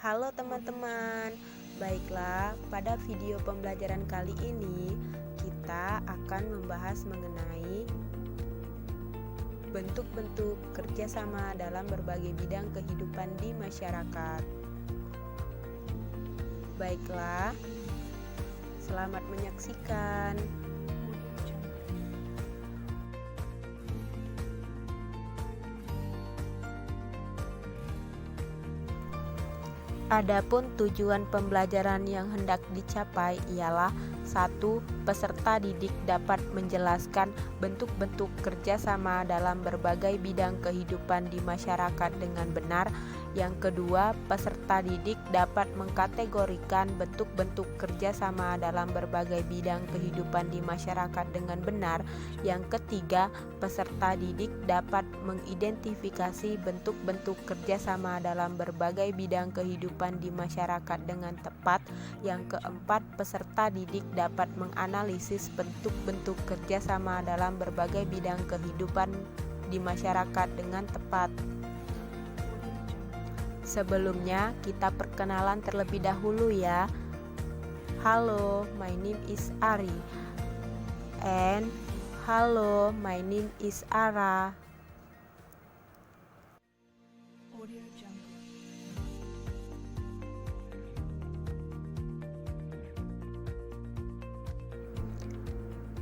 Halo teman-teman, baiklah pada video pembelajaran kali ini kita akan membahas mengenai bentuk-bentuk kerjasama dalam berbagai bidang kehidupan di masyarakat. Baiklah, selamat menyaksikan. Adapun tujuan pembelajaran yang hendak dicapai ialah 1. Peserta didik dapat menjelaskan bentuk-bentuk kerjasama dalam berbagai bidang kehidupan di masyarakat dengan benar. Yang kedua, peserta didik dapat mengkategorikan bentuk-bentuk kerjasama dalam berbagai bidang kehidupan di masyarakat dengan benar. Yang ketiga, peserta didik dapat mengidentifikasi bentuk-bentuk kerjasama dalam berbagai bidang kehidupan di masyarakat dengan tepat. Yang keempat, peserta didik dapat menganalisis bentuk-bentuk kerjasama dalam berbagai bidang kehidupan di masyarakat dengan tepat. Sebelumnya, kita perkenalan terlebih dahulu ya. Halo, my name is Ari. And halo, my name is Ara.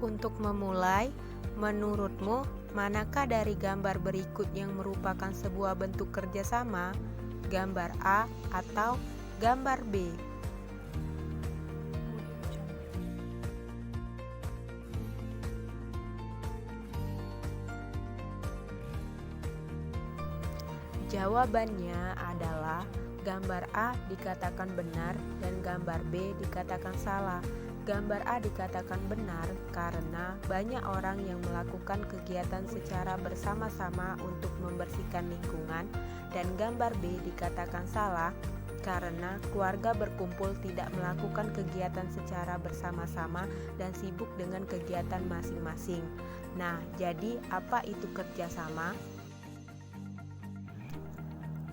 Untuk memulai, menurutmu manakah dari gambar berikut yang merupakan sebuah bentuk kerjasama? Gambar A atau gambar B? Jawabannya adalah gambar A dikatakan benar dan gambar B dikatakan salah. Gambar A dikatakan benar karena banyak orang yang melakukan kegiatan secara bersama-sama untuk membersihkan lingkungan, dan gambar B dikatakan salah karena keluarga berkumpul tidak melakukan kegiatan secara bersama-sama dan sibuk dengan kegiatan masing-masing. Nah, jadi apa itu kerjasama?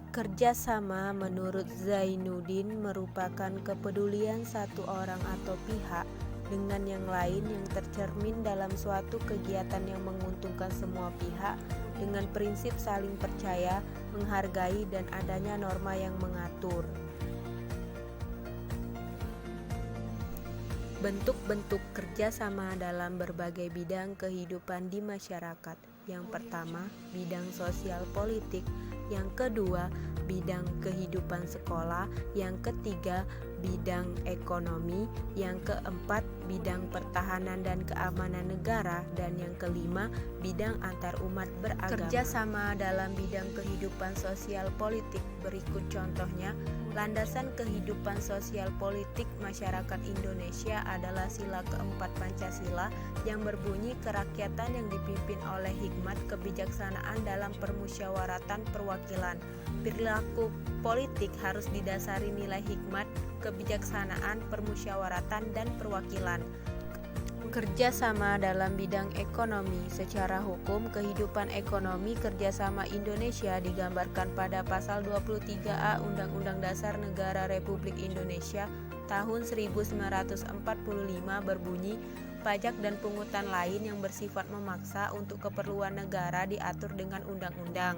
Kerjasama menurut Zainuddin merupakan kepedulian satu orang atau pihak dengan yang lain yang tercermin dalam suatu kegiatan yang menguntungkan semua pihak dengan prinsip saling percaya, menghargai, dan adanya norma yang mengatur. Bentuk-bentuk kerjasama dalam berbagai bidang kehidupan di masyarakat. Yang pertama, bidang sosial politik. Yang kedua, bidang kehidupan sekolah. Yang ketiga, bidang ekonomi. Yang keempat, bidang pertahanan dan keamanan negara. Dan yang kelima, bidang antar umat beragama. Kerjasama dalam bidang kehidupan sosial politik berikut contohnya. Landasan kehidupan sosial politik masyarakat Indonesia adalah sila keempat Pancasila yang berbunyi kerakyatan yang dipimpin oleh hikmat kebijaksanaan dalam permusyawaratan perwakilan. Perilaku politik harus didasari nilai hikmat, kebijaksanaan, permusyawaratan, dan perwakilan. Kerjasama dalam bidang ekonomi. Secara hukum, kehidupan ekonomi kerjasama Indonesia digambarkan pada pasal 23A Undang-Undang Dasar Negara Republik Indonesia tahun 1945 berbunyi, pajak dan pungutan lain yang bersifat memaksa untuk keperluan negara diatur dengan undang-undang.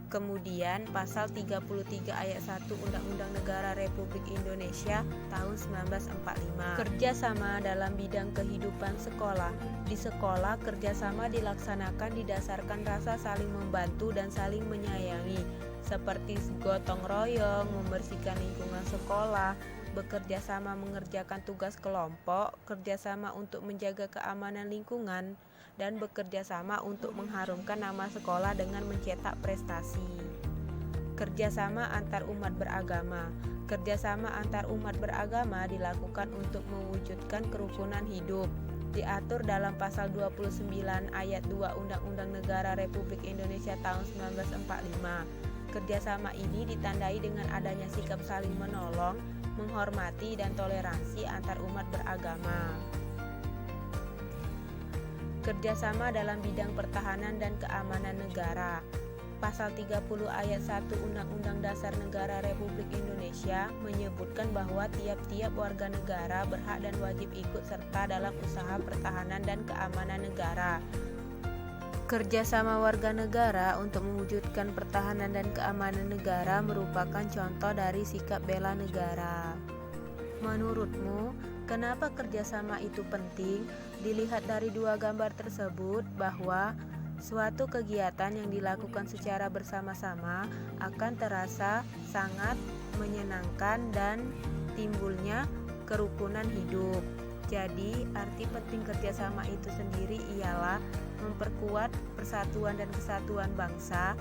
Kemudian pasal 33 ayat 1 Undang-Undang Negara Republik Indonesia tahun 1945. Kerjasama dalam bidang kehidupan sekolah. Di sekolah, kerjasama dilaksanakan didasarkan rasa saling membantu dan saling menyayangi, seperti gotong royong, membersihkan lingkungan sekolah, bekerja sama mengerjakan tugas kelompok, kerjasama untuk menjaga keamanan lingkungan, dan bekerja sama untuk mengharumkan nama sekolah dengan mencetak prestasi. Kerjasama antar umat beragama. Kerjasama antar umat beragama dilakukan untuk mewujudkan kerukunan hidup. Diatur dalam pasal 29 ayat 2 Undang-Undang Negara Republik Indonesia tahun 1945. Kerjasama ini ditandai dengan adanya sikap saling menolong, menghormati, dan toleransi antar umat beragama. Kerjasama dalam bidang pertahanan dan keamanan negara. Pasal 30 ayat 1 Undang-Undang Dasar Negara Republik Indonesia menyebutkan bahwa tiap-tiap warga negara berhak dan wajib ikut serta dalam usaha pertahanan dan keamanan negara. Kerjasama warga negara untuk mewujudkan pertahanan dan keamanan negara merupakan contoh dari sikap bela negara. Menurutmu, kenapa kerjasama itu penting? Dilihat dari dua gambar tersebut bahwa suatu kegiatan yang dilakukan secara bersama-sama akan terasa sangat menyenangkan dan timbulnya kerukunan hidup. Jadi, arti penting kerjasama itu sendiri ialah memperkuat persatuan dan kesatuan bangsa,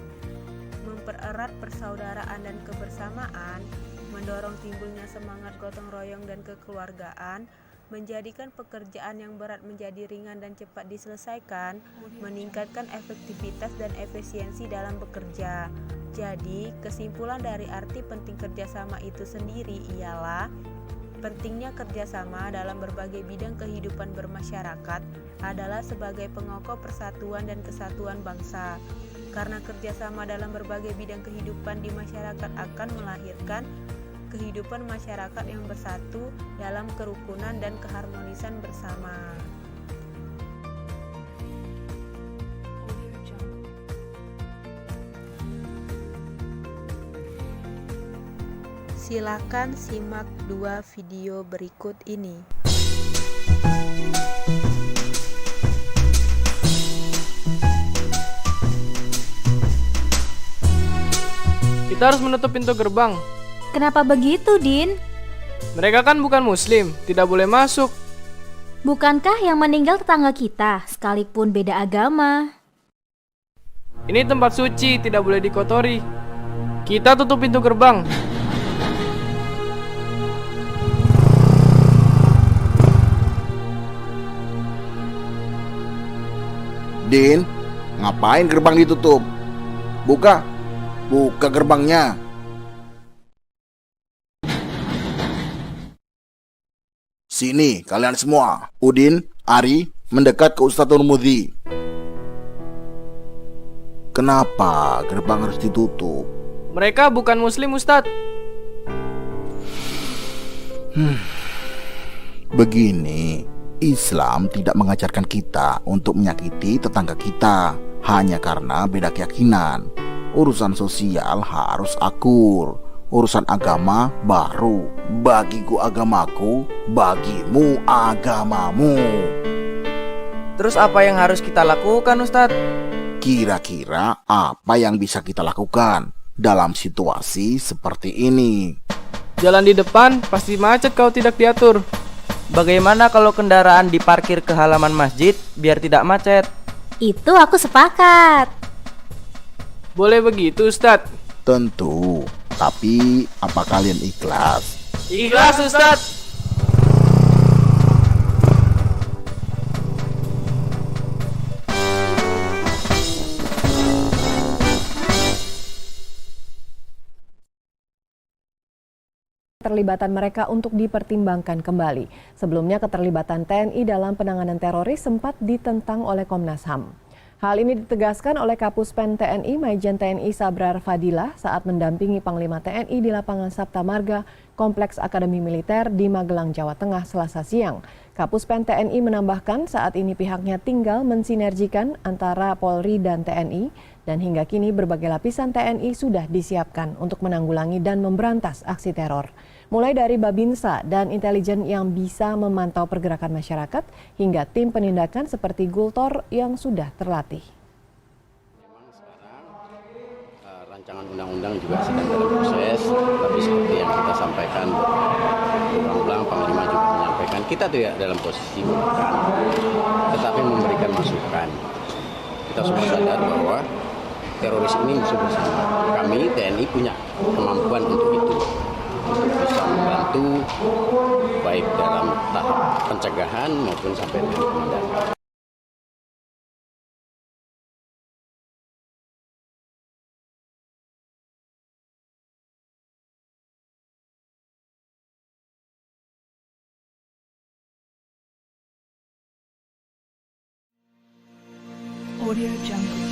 mempererat persaudaraan dan kebersamaan, mendorong timbulnya semangat gotong royong dan kekeluargaan, menjadikan pekerjaan yang berat menjadi ringan dan cepat diselesaikan, meningkatkan efektivitas dan efisiensi dalam bekerja. Jadi, kesimpulan dari arti penting kerjasama itu sendiri ialah pentingnya kerjasama dalam berbagai bidang kehidupan bermasyarakat adalah sebagai pengokoh persatuan dan kesatuan bangsa. Karena kerjasama dalam berbagai bidang kehidupan di masyarakat akan melahirkan kehidupan masyarakat yang bersatu dalam kerukunan dan keharmonisan bersama. Silakan simak 2 video berikut ini. Kita harus menutup pintu gerbang. Kenapa begitu, Din? Mereka kan bukan muslim, tidak boleh masuk. Bukankah yang meninggal tetangga kita, sekalipun beda agama? Ini tempat suci, tidak boleh dikotori. Kita tutup pintu gerbang. Din, ngapain gerbang ditutup? Buka gerbangnya. Sini kalian semua. Udin, Ari, mendekat ke Ustadz Nurmudi. Kenapa gerbang harus ditutup? Mereka bukan muslim, Ustadz. Begini, Islam tidak mengajarkan kita untuk menyakiti tetangga kita hanya karena beda keyakinan. Urusan sosial harus akur. Urusan agama baru. Bagiku agamaku, bagimu agamamu. Terus apa yang harus kita lakukan, Ustadz? Kira-kira apa yang bisa kita lakukan dalam situasi seperti ini? Jalan di depan pasti macet kalau tidak diatur. Bagaimana kalau kendaraan diparkir ke halaman masjid biar tidak macet? Itu aku sepakat. Boleh begitu, Ustadz? Tentu, tapi apa kalian ikhlas? Ikhlas, Ustadz. Keterlibatan mereka untuk dipertimbangkan kembali. Sebelumnya keterlibatan TNI dalam penanganan teroris sempat ditentang oleh Komnas HAM. Hal ini ditegaskan oleh Kapuspen TNI Majen TNI Sabrar Fadilah saat mendampingi Panglima TNI di lapangan Sabta Marga, Kompleks Akademi Militer di Magelang, Jawa Tengah, Selasa siang. Kapuspen TNI menambahkan saat ini pihaknya tinggal mensinergikan antara Polri dan TNI dan hingga kini berbagai lapisan TNI sudah disiapkan untuk menanggulangi dan memberantas aksi teror. Mulai dari Babinsa dan intelijen yang bisa memantau pergerakan masyarakat hingga tim penindakan seperti Gultor yang sudah terlatih. Memang sekarang rancangan undang-undang juga sedang dalam proses, tapi seperti yang kita sampaikan berulang-ulang, Panglima juga menyampaikan kita tidak dalam posisi menekan, tetapi memberikan masukan. Kita semua sadar bahwa teroris ini musuh bersama. Kami TNI punya kemampuan untuk itu, untuk bisa membantu baik dalam tahap pencegahan maupun sampai dengan penindakan. Audio Jungle.